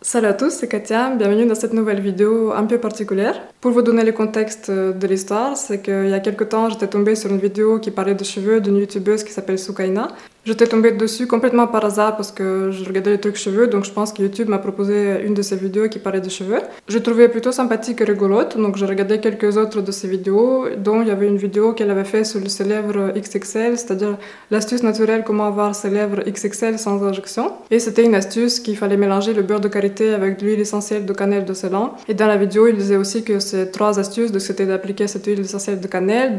Salut à tous, c'est Katia, bienvenue dans cette nouvelle vidéo un peu particulière. Pour vous donner le contexte de l'histoire, c'est qu'il y a quelques temps, j'étais tombée sur une vidéo qui parlait de cheveux d'une youtubeuse qui s'appelle Soukaina. J'étais tombée dessus complètement par hasard parce que je regardais les trucs cheveux, donc je pense que YouTube m'a proposé une de ses vidéos qui parlait de cheveux. Je trouvais plutôt sympathique et rigolote, donc j'ai regardé quelques autres de ses vidéos, dont il y avait une vidéo qu'elle avait fait sur ses lèvres XXL, c'est-à-dire l'astuce naturelle comment avoir ses lèvres XXL sans injection. Et c'était une astuce qu'il fallait mélanger le beurre de karité avec l'huile essentielle de cannelle de Ceylan. Et dans la vidéo, il disait aussi que ces trois astuces, c'était d'appliquer cette huile essentielle de cannelle,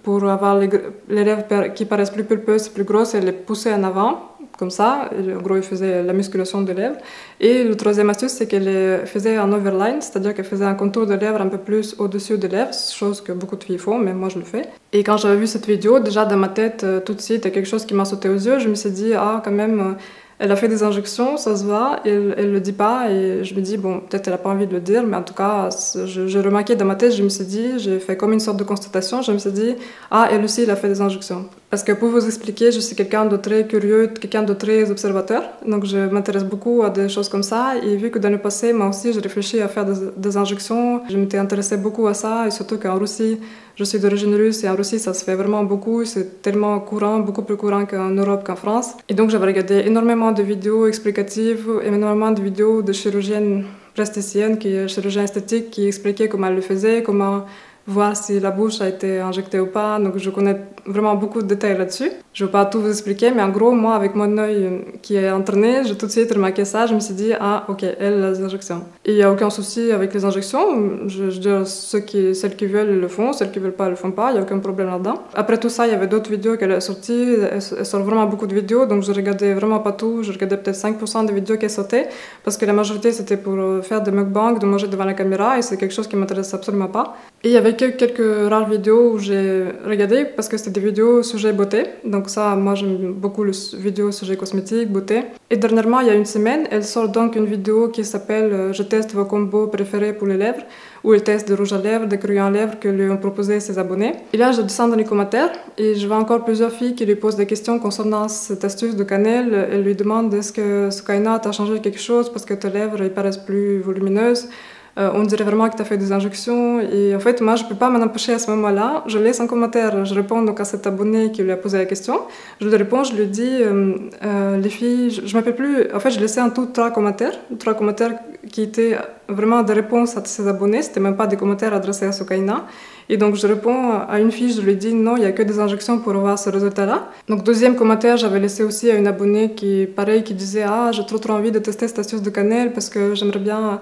pour avoir les lèvres qui paraissent plus pulpeuses, plus grosses, et les pousser en avant, comme ça. En gros, il faisait la musculation des lèvres. Et le troisième astuce, c'est qu'elle les faisait un overline, c'est-à-dire qu'elle faisait un contour de lèvres un peu plus au-dessus des lèvres, chose que beaucoup de filles font, mais moi je le fais. Et quand j'avais vu cette vidéo, déjà dans ma tête, tout de suite, il y a quelque chose qui m'a sauté aux yeux. Je me suis dit, ah, quand même, elle a fait des injections, ça se voit, elle le dit pas, et je me dis, bon, peut-être elle a pas envie de le dire, mais en tout cas, j'ai remarqué dans ma tête, je me suis dit, j'ai fait comme une sorte de constatation, je me suis dit, ah, elle aussi, elle a fait des injections. Parce que pour vous expliquer, je suis quelqu'un de très curieux, quelqu'un de très observateur, donc je m'intéresse beaucoup à des choses comme ça, et vu que dans le passé, moi aussi, j'ai réfléchi à faire des injections, je m'étais intéressée beaucoup à ça, et surtout qu'en Russie, je suis d'origine russe, et en Russie, ça se fait vraiment beaucoup, c'est tellement courant, beaucoup plus courant qu'en Europe, qu'en France. Et donc, j'avais regardé énormément de vidéos explicatives, énormément de vidéos de chirurgiennes plasticiennes, chirurgiens esthétiques, qui expliquaient comment elles le faisaient, comment voir si la bouche a été injectée ou pas. Donc je connais vraiment beaucoup de détails là-dessus. Je ne vais pas tout vous expliquer, mais en gros, moi, avec mon œil qui est entraîné, j'ai tout de suite remarqué ça. Je me suis dit, ah, ok, elle, les injections. Et il n'y a aucun souci avec les injections. Je dis, celles qui veulent le font, celles qui ne veulent pas le font pas. Il n'y a aucun problème là-dedans. Après tout ça, il y avait d'autres vidéos qu'elle a sorties. Elle sort vraiment beaucoup de vidéos, donc je regardais vraiment pas tout. Je regardais peut-être 5% des vidéos qu'elle sortait, parce que la majorité, c'était pour faire des mukbangs, de manger devant la caméra, et c'est quelque chose qui m'intéresse absolument pas. Et il y avait quelques rares vidéos où j'ai regardé parce que c'était des vidéos sujet beauté. Donc ça, moi j'aime beaucoup les vidéos sujet cosmétique, beauté. Et dernièrement, il y a une semaine, elle sort donc une vidéo qui s'appelle « Je teste vos combos préférés pour les lèvres » où elle teste des rouges à lèvres, des crayons à lèvres que lui ont proposé ses abonnés. Et là, je descends dans les commentaires et je vois encore plusieurs filles qui lui posent des questions concernant cette astuce de cannelle. Elles lui demandent est-ce que Soukaina t'a changé quelque chose parce que tes lèvres elles paraissent plus volumineuses. On dirait vraiment que tu as fait des injections. Et en fait, moi, je ne peux pas m'en empêcher à ce moment-là. Je laisse un commentaire. Je réponds donc à cet abonné qui lui a posé la question. Je lui réponds, je lui dis, les filles, je ne m'appelle plus. En fait, je laissais en tout trois commentaires qui étaient vraiment des réponses à ses abonnés. Ce n'étaient même pas des commentaires adressés à Soukaina. Et donc, je réponds à une fille, je lui dis non, il n'y a que des injections pour avoir ce résultat-là. Donc, deuxième commentaire, j'avais laissé aussi à une abonnée qui disait, ah, j'ai trop envie de tester cette astuce de cannelle parce que j'aimerais bien.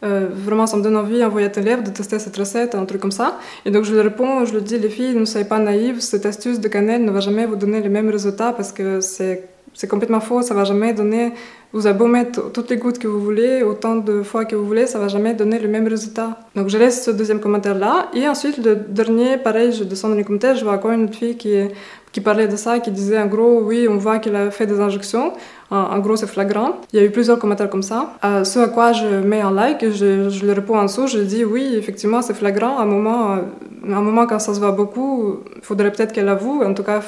Vraiment, ça me donne envie d'envoyer à tes lèvres, de tester cette recette, un truc comme ça. Et donc, je lui réponds, je lui dis, les filles, ne soyez pas naïves, cette astuce de cannelle ne va jamais vous donner les mêmes résultats parce que c'est complètement faux, ça va jamais donner. Vous avez beau mettre toutes les gouttes que vous voulez, autant de fois que vous voulez, ça va jamais donner le même résultat. Donc, je laisse ce deuxième commentaire-là. Et ensuite, le dernier, pareil, je descends dans les commentaires, je vois encore une autre fille qui parlait de ça, qui disait en gros, oui, on voit qu'elle a fait des injections. En gros, c'est flagrant. Il y a eu plusieurs commentaires comme ça. Ce à quoi je mets un like, je le réponds en dessous, je dis oui, effectivement, c'est flagrant. À un moment, quand ça se voit beaucoup, il faudrait peut-être qu'elle avoue. En tout cas,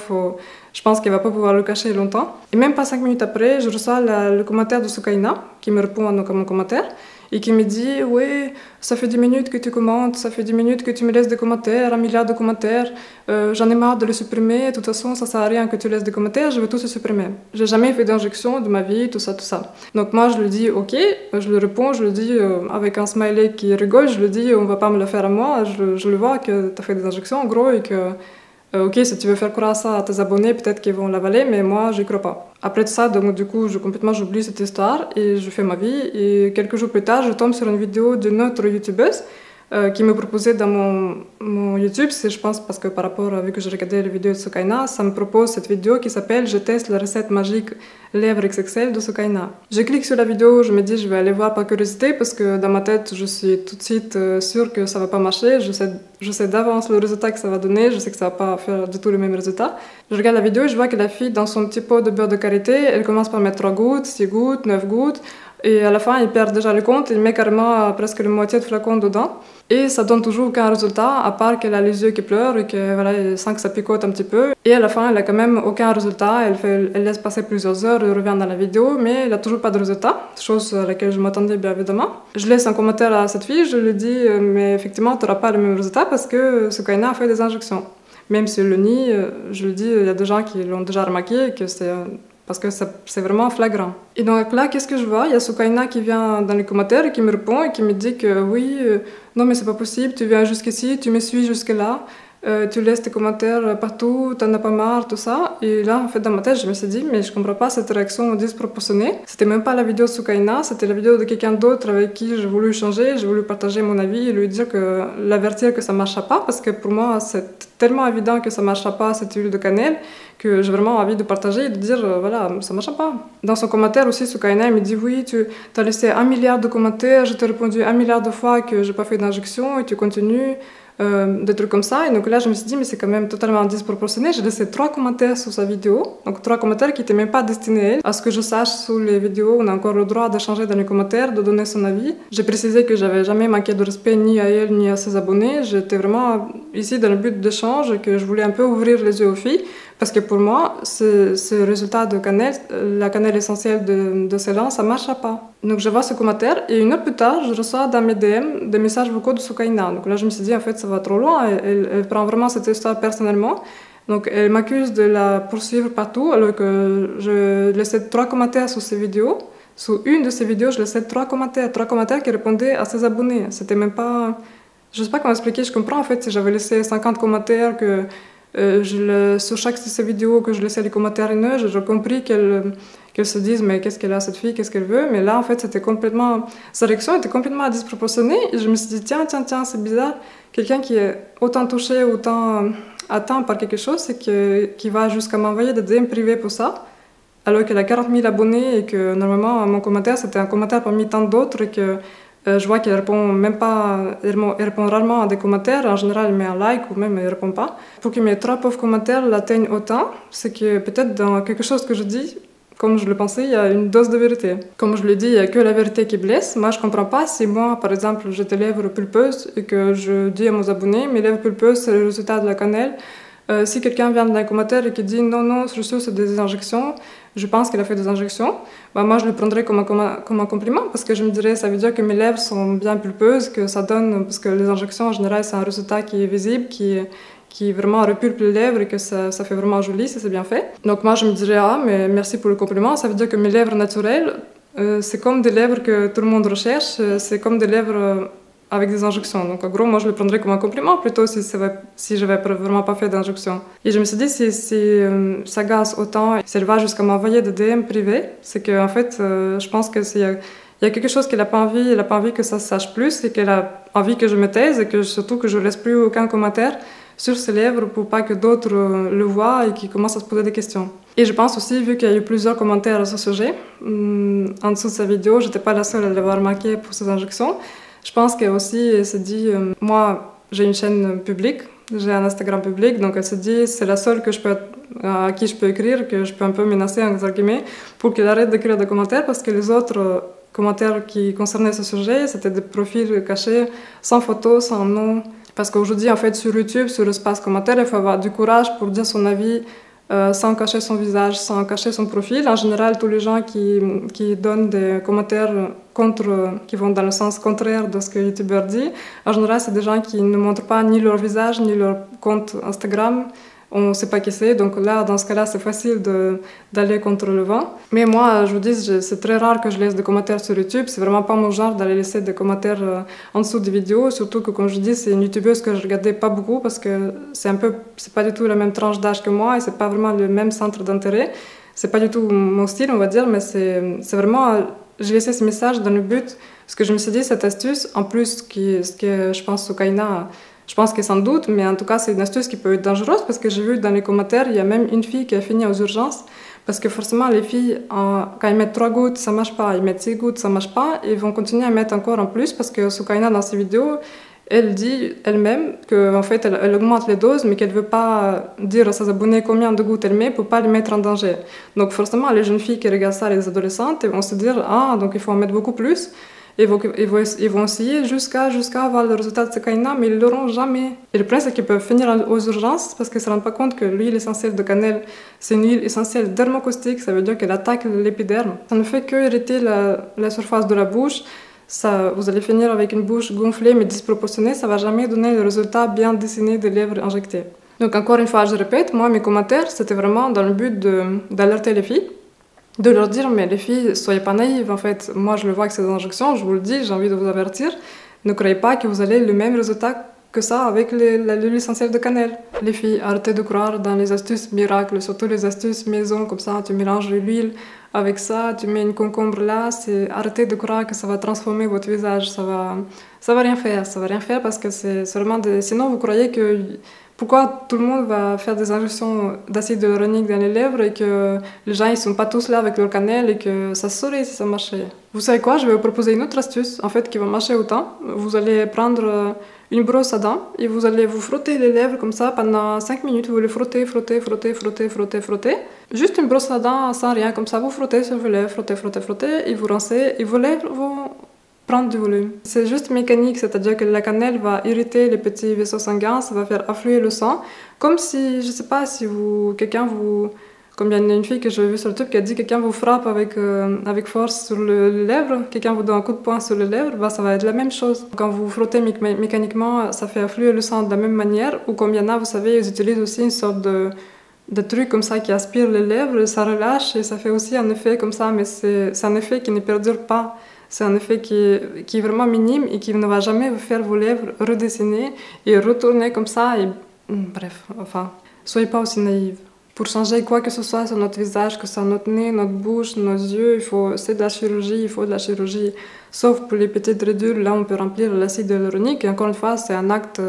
je pense qu'elle va pas pouvoir le cacher longtemps. Et même pas 5 minutes après, je reçois le commentaire de Soukaina, qui me répond à mon commentaire. Et qui me dit, oui, ça fait 10 minutes que tu commentes, ça fait 10 minutes que tu me laisses des commentaires, un milliard de commentaires, j'en ai marre de les supprimer, de toute façon, ça sert à rien que tu laisses des commentaires, je veux tous les supprimer. J'ai jamais fait d'injection de ma vie, tout ça, tout ça. Donc moi, je lui dis, ok, je lui réponds, je lui dis, avec un smiley qui rigole, je lui dis, on va pas me le faire à moi, je le vois que tu as fait des injections, en gros, et que ok, si tu veux faire croire ça à tes abonnés, peut-être qu'ils vont l'avaler, mais moi, j'y crois pas. Après tout ça, donc du coup, j'oublie cette histoire et je fais ma vie. Et quelques jours plus tard, je tombe sur une vidéo d'une autre youtubeuse qui me proposait dans mon YouTube, je pense parce que par rapport à vu que j'ai regardé les vidéos de Soukaina, ça me propose cette vidéo qui s'appelle « Je teste la recette magique lèvres XXL de Soukaina ». Je clique sur la vidéo, je me dis je vais aller voir par curiosité parce que dans ma tête, je suis tout de suite sûre que ça va pas marcher, je sais d'avance le résultat que ça va donner, je sais que ça va pas faire du tout le même résultat. Je regarde la vidéo et je vois que la fille, dans son petit pot de beurre de karité, elle commence par mettre 3 gouttes, 6 gouttes, 9 gouttes. Et à la fin, il perd déjà le compte, il met carrément presque la moitié de flacon dedans. Et ça donne toujours aucun résultat, à part qu'elle a les yeux qui pleurent et que voilà, elle sent que ça picote un petit peu. Et à la fin, elle a quand même aucun résultat. Elle laisse passer plusieurs heures, elle revient dans la vidéo, mais elle n'a toujours pas de résultat, chose à laquelle je m'attendais bien évidemment. Je laisse un commentaire à cette fille, je lui dis mais effectivement, tu n'auras pas le même résultat parce que Soukaina a fait des injections. Même si elle le nie, je lui dis, il y a des gens qui l'ont déjà remarqué, que c'est parce que c'est vraiment flagrant. Et donc là, qu'est-ce que je vois? Il y a Soukaina qui vient dans les commentaires et qui me répond et qui me dit que oui, non mais c'est pas possible, tu viens jusqu'ici, tu me suis jusque-là, tu laisses tes commentaires partout, t'en as pas marre, tout ça. Et là, en fait, dans ma tête, je me suis dit, mais je comprends pas cette réaction disproportionnée. C'était même pas la vidéo de Soukaina, c'était la vidéo de quelqu'un d'autre avec qui j'ai voulu échanger, j'ai voulu partager mon avis et lui dire que, l'avertir que ça marchera pas, parce que pour moi, c'est tellement évident que ça marchera pas, cette huile de cannelle, que j'ai vraiment envie de partager et de dire, voilà, ça marchera pas. Dans son commentaire aussi, Soukaina, il me dit, oui, tu as laissé 1 milliard de commentaires, je t'ai répondu 1 milliard de fois que j'ai pas fait d'injection et tu continues. Des trucs comme ça. Et donc là, je me suis dit, mais c'est quand même totalement disproportionné. J'ai laissé 3 commentaires sous sa vidéo. Donc 3 commentaires qui n'étaient même pas destinés à elle. À ce que je sache, sous les vidéos, on a encore le droit d'échanger dans les commentaires, de donner son avis. J'ai précisé que j'avais jamais manqué de respect ni à elle ni à ses abonnés. J'étais vraiment ici dans le but d'échange et que je voulais un peu ouvrir les yeux aux filles. Parce que pour moi, ce résultat de cannelle, la cannelle essentielle de Ceylan, ça ne marchera pas. Donc je vois ce commentaire et une heure plus tard, je reçois dans mes DM des messages vocaux de Soukaina. Donc là, je me suis dit, en fait, ça va trop loin. Elle prend vraiment cette histoire personnellement. Donc elle m'accuse de la poursuivre partout, alors que je laissais 3 commentaires sous ses vidéos. Sous une de ses vidéos, je laissais 3 commentaires qui répondaient à ses abonnés. C'était même pas... Je ne sais pas comment expliquer, je comprends en fait si j'avais laissé 50 commentaires que... sur chaque de ces vidéos que je laissais les commentaires haineux, j'ai compris qu'elle se dise mais qu'est-ce qu'elle a cette fille, qu'est-ce qu'elle veut, mais là en fait c'était complètement, sa réaction était complètement disproportionnée et je me suis dit tiens c'est bizarre, quelqu'un qui est autant touché, autant atteint par quelque chose et qui va jusqu'à m'envoyer des DM privés pour ça, alors qu'elle a 40 000 abonnés et que normalement mon commentaire c'était un commentaire parmi tant d'autres et que je vois qu'elle répond même pas, elle répond rarement à des commentaires. En général, elle met un like ou même elle répond pas. Pour que mes 3 pauvres commentaires l'atteignent autant, c'est que peut-être dans quelque chose que je dis, comme je le pensais, il y a une dose de vérité. Comme je le dis, il n'y a que la vérité qui blesse. Moi, je comprends pas si moi, par exemple, j'ai des lèvres pulpeuses et que je dis à mes abonnés, mes lèvres pulpeuses, c'est le résultat de la cannelle. Si quelqu'un vient dans un commentaire et qui dit non, c'est des injections, je pense qu'elle a fait des injections, bah moi je le prendrais comme un compliment parce que je me dirais ça veut dire que mes lèvres sont bien pulpeuses, que ça donne, parce que les injections en général c'est un résultat qui est visible, qui vraiment repulpe les lèvres et que ça fait vraiment joli si c'est bien fait. Donc moi je me dirais mais merci pour le compliment, ça veut dire que mes lèvres naturelles, c'est comme des lèvres que tout le monde recherche, c'est comme des lèvres avec des injections. Donc en gros, moi je le prendrais comme un compliment plutôt si j'avais vraiment pas fait d'injection. Et je me suis dit, si ça gaze autant, si elle va jusqu'à m'envoyer des DM privés, c'est qu'en fait, je pense que il y a quelque chose qu'elle n'a pas envie, elle n'a pas envie que ça se sache plus et qu'elle a envie que je me taise et que surtout que je laisse plus aucun commentaire sur ses lèvres pour pas que d'autres le voient et qu'ils commencent à se poser des questions. Et je pense aussi, vu qu'il y a eu plusieurs commentaires à ce sujet, en dessous de sa vidéo, j'étais pas la seule à l'avoir remarqué pour ces injections. Je pense qu'elle aussi elle se dit, moi j'ai une chaîne publique, j'ai un Instagram public, donc elle se dit c'est la seule à qui je peux écrire, que je peux un peu menacer entre guillemets, pour qu'elle arrête d'écrire des commentaires parce que les autres commentaires qui concernaient ce sujet, c'était des profils cachés, sans photo, sans nom. Parce qu'aujourd'hui en fait sur YouTube, sur l'espace commentaire, il faut avoir du courage pour dire son avis, sans cacher son visage, sans cacher son profil. En général, tous les gens qui donnent des commentaires qui vont dans le sens contraire de ce que le youtubeur dit, en général, c'est des gens qui ne montrent pas ni leur visage, ni leur compte Instagram. On ne sait pas qui c'est, donc là, dans ce cas-là, c'est facile d'aller contre le vent. Mais moi, je vous dis, c'est très rare que je laisse des commentaires sur YouTube. C'est vraiment pas mon genre d'aller laisser des commentaires en dessous des vidéos. Surtout que, comme je dis, c'est une youtubeuse que je regardais pas beaucoup parce que c'est pas du tout la même tranche d'âge que moi et c'est pas vraiment le même centre d'intérêt. C'est pas du tout mon style, on va dire, mais c'est vraiment... J'ai laissé ce message dans le but, parce que je me suis dit, cette astuce, en plus, ce que je pense Soukaina... Je pense que sans doute, mais en tout cas, c'est une astuce qui peut être dangereuse parce que j'ai vu dans les commentaires, il y a même une fille qui a fini aux urgences parce que forcément, les filles, quand ils mettent 3 gouttes, ça marche pas, ils mettent 6 gouttes, ça marche pas, et ils vont continuer à mettre encore en plus parce que Soukaina, dans ses vidéos, Elle dit elle-même qu'en fait, elle augmente les doses, mais qu'elle ne veut pas dire à ses abonnés combien de gouttes elle met pour ne pas les mettre en danger. Donc forcément, les jeunes filles qui regardent ça, les adolescentes, elles vont se dire « Ah, donc il faut en mettre beaucoup plus ». Ils vont essayer jusqu'à avoir le résultat de ce Sukaina, mais ils ne l'auront jamais. Et le problème, c'est qu'ils peuvent finir aux urgences parce qu'ils ne se rendent pas compte que l'huile essentielle de cannelle, c'est une huile essentielle dermocaustique, ça veut dire qu'elle attaque l'épiderme. Ça ne fait que irriter la surface de la bouche. Ça, vous allez finir avec une bouche gonflée mais disproportionnée, ça ne va jamais donner le résultat bien dessiné des lèvres injectées. Donc encore une fois, je répète, moi mes commentaires, c'était vraiment dans le but d'alerter les filles, de leur dire mais les filles, soyez pas naïves en fait, moi je le vois avec ces injections, je vous le dis, j'ai envie de vous avertir, ne croyez pas que vous allez le même résultat que ça avec l'huile essentielle de cannelle. Les filles, arrêtez de croire dans les astuces miracles, surtout les astuces maison, comme ça tu mélanges l'huile avec ça, tu mets une concombre là, arrêtez de croire que ça va transformer votre visage, ça va rien faire parce que c'est vraiment sinon vous croyez que pourquoi tout le monde va faire des injections d'acide hyaluronique dans les lèvres et que les gens ils sont pas tous là avec leur cannelle et que ça se saurait si ça marchait. Vous savez quoi, je vais vous proposer une autre astuce en fait qui va marcher autant. Vous allez prendre une brosse à dents et vous allez vous frotter les lèvres comme ça pendant 5 minutes. Vous les frottez. Juste une brosse à dents sans rien, comme ça vous frottez sur vos lèvres, frottez et vous rincez et vos lèvres vont prendre du volume. C'est juste mécanique, c'est-à-dire que la cannelle va irriter les petits vaisseaux sanguins, ça va faire affluer le sang, comme si, je sais pas, si comme il y a une fille que j'ai vue sur YouTube qui a dit quelqu'un vous frappe avec force sur les lèvres, quelqu'un vous donne un coup de poing sur les lèvres, bah, ça va être la même chose. Quand vous frottez mécaniquement, ça fait affluer le sang de la même manière, ou comme il y en a, vous savez, ils utilisent aussi une sorte de truc comme ça qui aspire les lèvres, ça relâche et ça fait aussi un effet comme ça, mais c'est un effet qui ne perdure pas. C'est un effet qui est vraiment minime et qui ne va jamais vous faire vos lèvres redessiner et retourner comme ça. Et, bref, enfin, soyez pas aussi naïves. Pour changer quoi que ce soit sur notre visage, que ce soit notre nez, notre bouche, nos yeux, c'est de la chirurgie, il faut de la chirurgie. Sauf pour les petites ridules, là on peut remplir l'acide hyaluronique. Et encore une fois, c'est un acte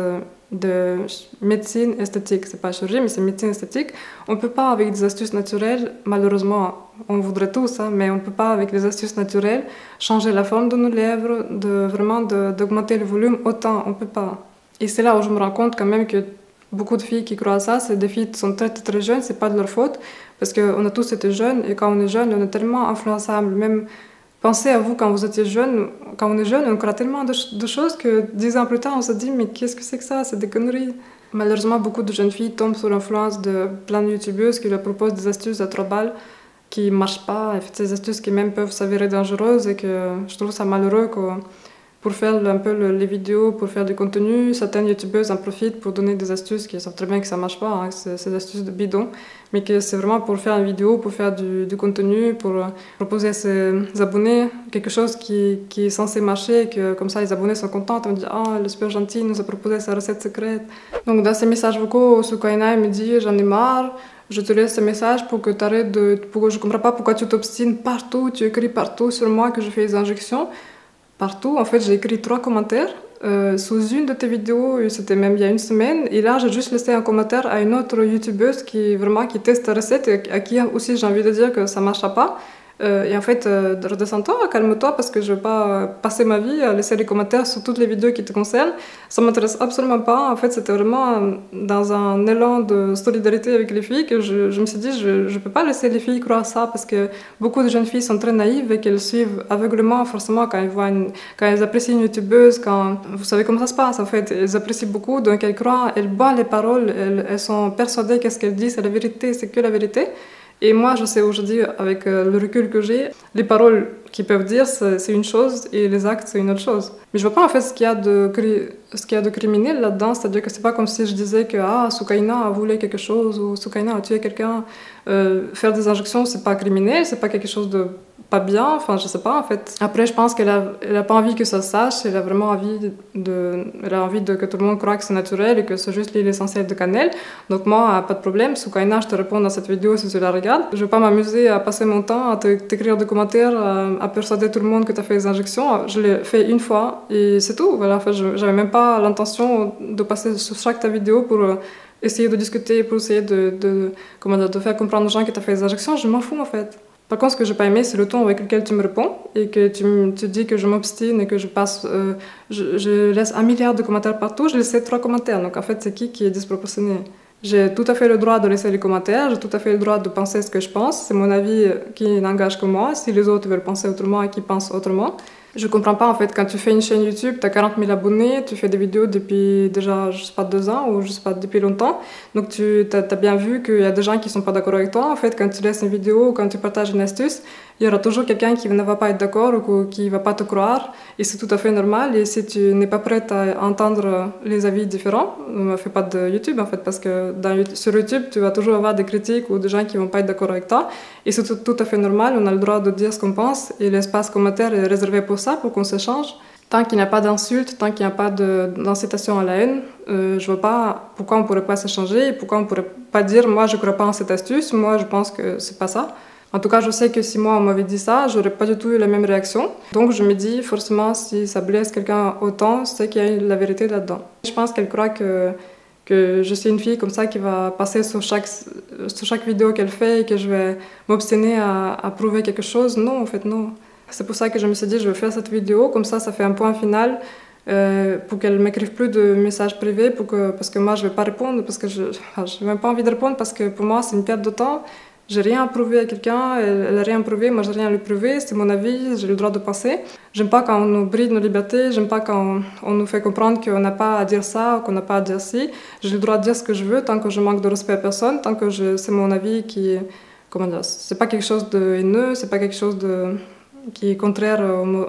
de médecine esthétique. C'est pas chirurgie, mais c'est médecine esthétique. On ne peut pas avec des astuces naturelles, malheureusement, on voudrait tous, hein, mais on ne peut pas avec les astuces naturelles changer la forme de nos lèvres, vraiment d'augmenter le volume autant, on ne peut pas. Et c'est là où je me rends compte quand même que beaucoup de filles qui croient à ça, c'est des filles qui sont très très jeunes, c'est pas de leur faute, parce qu'on a tous été jeunes, et quand on est jeune, on est tellement influençable. Même pensez à vous quand vous étiez jeune, quand on est jeune, on croit tellement de choses que 10 ans plus tard, on se dit mais qu'est-ce que c'est que ça, c'est des conneries. Malheureusement, beaucoup de jeunes filles tombent sous l'influence de plein de youtubeuses qui leur proposent des astuces à 3 balles qui marchent pas, et ces astuces qui même peuvent s'avérer dangereuses, et que je trouve ça malheureux que pour faire un peu les vidéos, pour faire du contenu, certaines youtubeuses en profitent pour donner des astuces qui savent très bien que ça marche pas, hein, c'est des astuces de bidon, mais que c'est vraiment pour faire une vidéo, pour faire du contenu, pour proposer à ses abonnés quelque chose qui est censé marcher, et que comme ça les abonnés sont contents, on dit « Ah, elle est super gentille, il nous a proposé sa recette secrète ». Donc dans ces messages vocaux, Sukaina il me dit « J'en ai marre ». Je te laisse ce message pour que tu arrêtes je comprends pas pourquoi tu t'obstines partout, tu écris partout sur moi que je fais des injections. Partout, en fait, j'ai écrit 3 commentaires sous une de tes vidéos, c'était même il y a une semaine. Et là, j'ai juste laissé un commentaire à une autre youtubeuse qui teste ta recette et à qui aussi j'ai envie de dire que ça ne marchera pas. Et en fait, redescends-toi, calme-toi, parce que je ne vais pas passer ma vie à laisser des commentaires sur toutes les vidéos qui te concernent. Ça ne m'intéresse absolument pas. En fait, c'était vraiment dans un élan de solidarité avec les filles que je me suis dit, je ne peux pas laisser les filles croire ça, parce que beaucoup de jeunes filles sont très naïves et qu'elles suivent aveuglement, forcément, quand elles apprécient une youtubeuse, vous savez comment ça se passe, en fait. Elles apprécient beaucoup, donc elles croient, elles boivent les paroles, elles sont persuadées qu'est-ce qu'elles disent, c'est la vérité, c'est que la vérité. Et moi, je sais aujourd'hui, avec le recul que j'ai, les paroles qu'ils peuvent dire, c'est une chose, et les actes, c'est une autre chose. Mais je vois pas en fait ce qu'il y a de criminel là-dedans, c'est-à-dire que c'est pas comme si je disais que Sukaina a volé quelque chose, ou Sukaina a tué quelqu'un. Faire des injections, c'est pas criminel, c'est pas quelque chose de pas bien, enfin je sais pas en fait. Après je pense qu'elle a pas envie que ça se sache, elle a vraiment envie que tout le monde croie que c'est naturel et que c'est juste l'huile essentielle de cannelle. Donc moi, pas de problème, Sukaina, je te réponds dans cette vidéo si tu la regardes. Je vais pas m'amuser à passer mon temps à t'écrire des commentaires, à persuader tout le monde que tu as fait des injections. Je l'ai fait une fois et c'est tout. Voilà, en fait, j'avais même pas l'intention de passer sur chaque ta vidéo pour essayer de discuter, pour essayer de faire comprendre aux gens que tu as fait des injections. Je m'en fous en fait. Par contre, ce que j'ai pas aimé, c'est le ton avec lequel tu me réponds et que tu dis que je m'obstine et que je passe, je laisse 1 milliard de commentaires partout. Je laissais 3 commentaires. Donc en fait, c'est qui est disproportionné? J'ai tout à fait le droit de laisser les commentaires, j'ai tout à fait le droit de penser ce que je pense. C'est mon avis qui n'engage que moi. Si les autres veulent penser autrement et qu'ils pensent autrement. Je comprends pas en fait, quand tu fais une chaîne YouTube, tu as 40 000 abonnés, tu fais des vidéos depuis déjà, je sais pas, 2 ans ou je sais pas, depuis longtemps. Donc tu as bien vu qu'il y a des gens qui sont pas d'accord avec toi. En fait, quand tu laisses une vidéo ou quand tu partages une astuce, il y aura toujours quelqu'un qui ne va pas être d'accord ou qui va pas te croire. Et c'est tout à fait normal. Et si tu n'es pas prête à entendre les avis différents, ne fais pas de YouTube en fait, parce que sur YouTube, tu vas toujours avoir des critiques ou des gens qui vont pas être d'accord avec toi. Et c'est tout à fait normal. On a le droit de dire ce qu'on pense et l'espace commentaire est réservé pour ça, pour qu'on s'échange. Tant qu'il n'y a pas d'insultes, tant qu'il n'y a pas d'incitation à la haine, je vois pas pourquoi on pourrait pas s'échanger et pourquoi on pourrait pas dire moi je crois pas en cette astuce, moi je pense que c'est pas ça. En tout cas, je sais que si moi on m'avait dit ça, j'aurais pas du tout eu la même réaction. Donc je me dis forcément si ça blesse quelqu'un autant, c'est qu'il y a la vérité là-dedans. Je pense qu'elle croit que je suis une fille comme ça qui va passer sur chaque vidéo qu'elle fait et que je vais m'obstiner à prouver quelque chose. Non, en fait, non. C'est pour ça que je me suis dit, je vais faire cette vidéo, comme ça fait un point final pour qu'elle ne m'écrive plus de messages privés, parce que moi, je ne vais pas répondre, parce que je n'ai même pas envie de répondre, parce que pour moi, c'est une perte de temps. J'ai rien à prouver à quelqu'un, elle n'a rien à prouver, moi, j'ai rien à lui prouver, c'est mon avis, j'ai le droit de penser. J'aime pas quand on nous bride nos libertés, j'aime pas quand on nous fait comprendre qu'on n'a pas à dire ça, qu'on n'a pas à dire ci. J'ai le droit de dire ce que je veux, tant que je manque de respect à personne, tant que c'est mon avis qui... Comment dire, c'est pas quelque chose de haineux, c'est pas quelque chose qui est contraire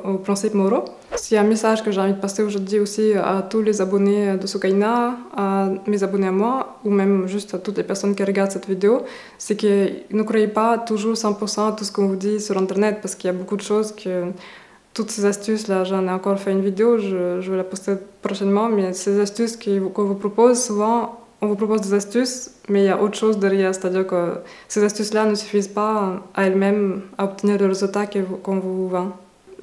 aux principes moraux. S'il y a un message que j'ai envie de passer aujourd'hui aussi à tous les abonnés de Soukaina, à mes abonnés à moi, ou même juste à toutes les personnes qui regardent cette vidéo, c'est que ne croyez pas toujours 100% à tout ce qu'on vous dit sur Internet, parce qu'il y a beaucoup de choses que... Toutes ces astuces, là, j'en ai encore fait une vidéo, je vais la poster prochainement, mais ces astuces qu'on vous propose, souvent, on vous propose des astuces, mais il y a autre chose derrière, c'est-à-dire que ces astuces-là ne suffisent pas à elles-mêmes à obtenir le résultat qu'on vous vend.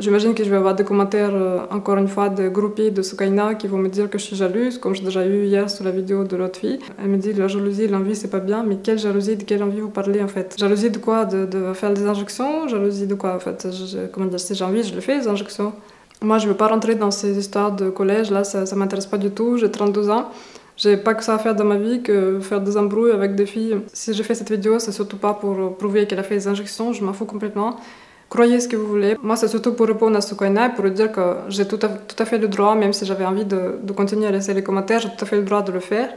J'imagine que je vais avoir des commentaires, encore une fois, de groupies de Soukaina qui vont me dire que je suis jalouse, comme j'ai déjà eu hier sur la vidéo de l'autre fille. Elle me dit la jalousie, l'envie, c'est pas bien, mais quelle jalousie, de quelle envie vous parlez en fait? Jalousie de quoi? De faire des injections? Jalousie de quoi en fait? Comment dire, si j'ai envie, je le fais, les injections. Moi, je veux pas rentrer dans ces histoires de collège, là, ça m'intéresse pas du tout, j'ai 32 ans. J'ai pas que ça à faire dans ma vie que faire des embrouilles avec des filles. Si j'ai fait cette vidéo, c'est surtout pas pour prouver qu'elle a fait des injections, je m'en fous complètement. Croyez ce que vous voulez. Moi, c'est surtout pour répondre à Soukaina et pour lui dire que j'ai tout à fait le droit, même si j'avais envie de continuer à laisser les commentaires, j'ai tout à fait le droit de le faire.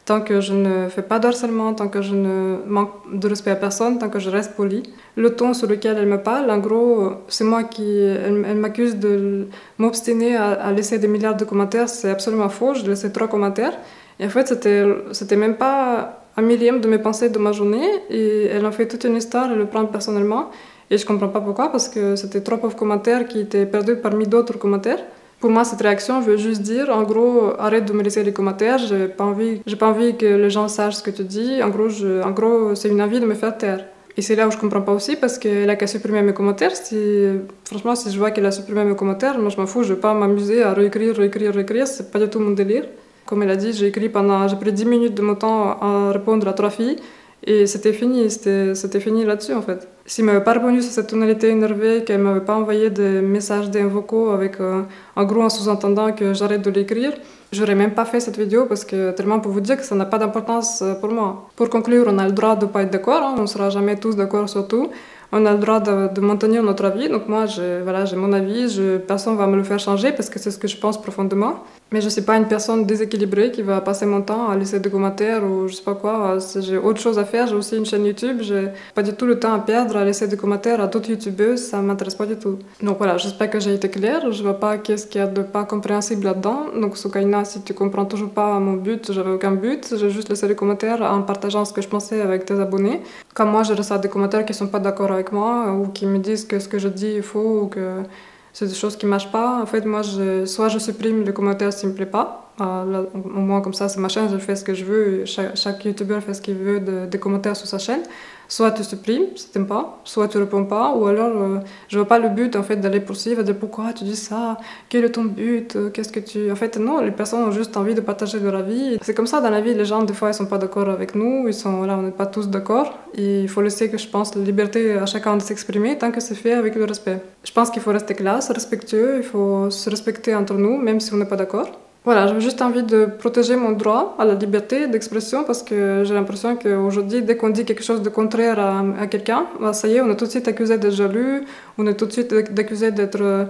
Tant que je ne fais pas de harcèlement, tant que je ne manque de respect à personne, tant que je reste polie. Le ton sur lequel elle me parle, en gros, c'est moi elle m'accuse de m'obstiner à laisser des milliards de commentaires, c'est absolument faux, j'ai laissé 3 commentaires. Et en fait, c'était même pas 1 millième de mes pensées de ma journée, et elle en fait toute une histoire, elle le prend personnellement. Et je comprends pas pourquoi, parce que c'était 3 pauvres commentaires qui étaient perdus parmi d'autres commentaires. Pour moi, cette réaction veut juste dire, en gros, arrête de me laisser les commentaires, j'ai pas envie que les gens sachent ce que tu dis. En gros, c'est une envie de me faire taire. Et c'est là où je comprends pas aussi, parce qu'elle a qu'à supprimer mes commentaires. Franchement, si je vois qu'elle a supprimé mes commentaires, moi je m'en fous, je vais pas m'amuser à réécrire, c'est pas du tout mon délire. Comme elle a dit, j'ai pris 10 minutes de mon temps à répondre à 3 filles. Et c'était fini là-dessus en fait. S'il m'avait pas répondu sur cette tonalité énervée, qu'elle m'avait pas envoyé des messages d'un vocaux avec en gros un sous-entendant que j'arrête de l'écrire, j'aurais même pas fait cette vidéo parce que tellement pour vous dire que ça n'a pas d'importance pour moi. Pour conclure, on a le droit de pas être d'accord, hein, on sera jamais tous d'accord sur tout. On a le droit de maintenir notre avis, donc moi j'ai mon avis, personne va me le faire changer parce que c'est ce que je pense profondément. Mais je ne suis pas une personne déséquilibrée qui va passer mon temps à laisser des commentaires ou je sais pas quoi. J'ai autre chose à faire, j'ai aussi une chaîne YouTube, j'ai pas du tout le temps à perdre à laisser des commentaires à d'autres youtubeuses, ça m'intéresse pas du tout. Donc voilà, j'espère que j'ai été claire, je vois pas qu'est-ce qu'il y a de pas compréhensible là-dedans. Donc Soukaina, si tu comprends toujours pas mon but, j'avais aucun but, j'ai juste laissé les commentaires en partageant ce que je pensais avec tes abonnés. Comme moi, je reçois des commentaires qui sont pas d'accord avec moi ou qui me disent que ce que je dis est faux ou que c'est des choses qui ne marchent pas. En fait, moi, soit je supprime les commentaires s'il ne me plaît pas, Au moins comme ça, c'est ma chaîne, je fais ce que je veux, chaque youtubeur fait ce qu'il veut des commentaires sur sa chaîne. Soit tu supprimes si t'aimes pas, soit tu réponds pas, ou alors je vois pas le but en fait d'aller poursuivre, de dire pourquoi tu dis ça, quel est ton but, qu'est-ce que tu... En fait non, les personnes ont juste envie de partager leur avis. C'est comme ça dans la vie, les gens des fois ils sont pas d'accord avec nous, voilà, on n'est pas tous d'accord. Et il faut laisser, que je pense, la liberté à chacun de s'exprimer tant que c'est fait avec le respect. Je pense qu'il faut rester classe, respectueux, il faut se respecter entre nous, même si on n'est pas d'accord. Voilà, j'avais juste envie de protéger mon droit à la liberté d'expression parce que j'ai l'impression qu'aujourd'hui, dès qu'on dit quelque chose de contraire à quelqu'un, bah, ça y est, on est tout de suite accusé d'être jaloux, on est tout de suite accusé de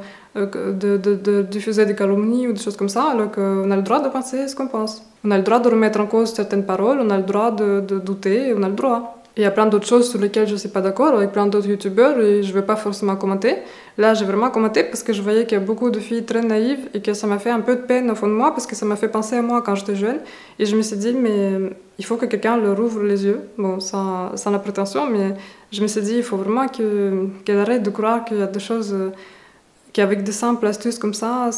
diffuser des calomnies ou des choses comme ça, alors qu'on a le droit de penser ce qu'on pense. On a le droit de remettre en cause certaines paroles, on a le droit de douter, on a le droit. Il y a plein d'autres choses sur lesquelles je ne suis pas d'accord avec plein d'autres youtubeurs et je ne vais pas forcément commenter. Là, j'ai vraiment commenté parce que je voyais qu'il y a beaucoup de filles très naïves et que ça m'a fait un peu de peine au fond de moi parce que ça m'a fait penser à moi quand j'étais jeune. Et je me suis dit, mais il faut que quelqu'un leur ouvre les yeux. Bon, sans la prétention, mais je me suis dit, il faut vraiment qu'elle arrête de croire qu'il y a des choses qu'avec des simples astuces comme ça,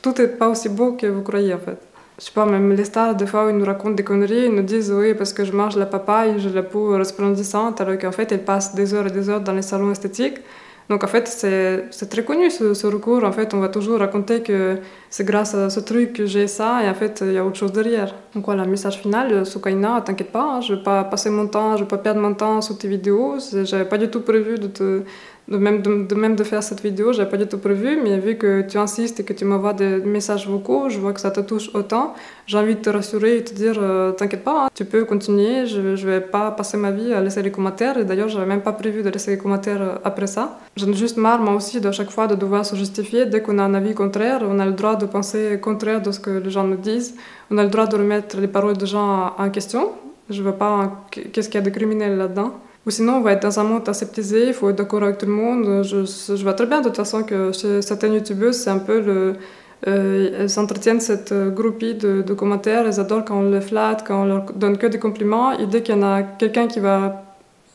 tout n'est pas aussi beau que vous croyez en fait. Je sais pas, même les stars, des fois, ils nous racontent des conneries, ils nous disent oui, parce que je mange la papaye, j'ai la peau resplendissante, alors qu'en fait, elles passent des heures et des heures dans les salons esthétiques. Donc en fait, c'est très connu ce recours. En fait, on va toujours raconter que c'est grâce à ce truc que j'ai ça, et en fait, il y a autre chose derrière. Donc voilà, message final, Soukaina, t'inquiète pas, hein, je vais pas passer mon temps, je vais pas perdre mon temps sur tes vidéos. J'avais pas du tout prévu de faire cette vidéo, j'avais pas du tout prévu, mais vu que tu insistes et que tu m'envoies des messages vocaux, je vois que ça te touche autant. J'ai envie de te rassurer et te dire, t'inquiète pas, hein, tu peux continuer, je vais pas passer ma vie à laisser les commentaires, et d'ailleurs, j'avais même pas prévu de laisser les commentaires après ça. J'en ai juste marre, moi aussi, de chaque fois de devoir se justifier. Dès qu'on a un avis contraire, on a le droit de penser contraire de ce que les gens nous disent, on a le droit de remettre les paroles des gens en question. Je vois pas qu'est-ce qu'il y a de criminel là-dedans. Ou sinon, on va être dans un monde aseptisé, il faut être d'accord avec tout le monde. Je vois très bien de toute façon que chez certaines youtubeuses, c'est un peu elles s'entretiennent cette groupie de commentaires, elles adorent quand on les flatte, quand on leur donne que des compliments. Et dès qu'il y en a quelqu'un qui va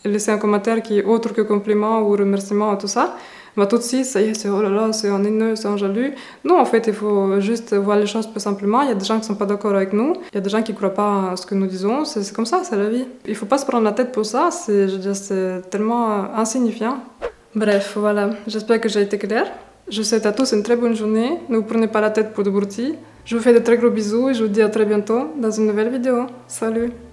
laisser un commentaire qui est autre que compliment ou remerciement et tout ça, va tout de suite, ça y est, c'est oh là là, c'est un haineux, c'est un jaloux. Non, en fait, il faut juste voir les choses plus simplement. Il y a des gens qui ne sont pas d'accord avec nous, il y a des gens qui ne croient pas à ce que nous disons, c'est comme ça, c'est la vie. Il ne faut pas se prendre la tête pour ça, je veux dire, c'est tellement insignifiant. Bref, voilà, j'espère que j'ai été claire. Je vous souhaite à tous une très bonne journée, ne vous prenez pas la tête pour de broutilles. Je vous fais de très gros bisous et je vous dis à très bientôt dans une nouvelle vidéo. Salut!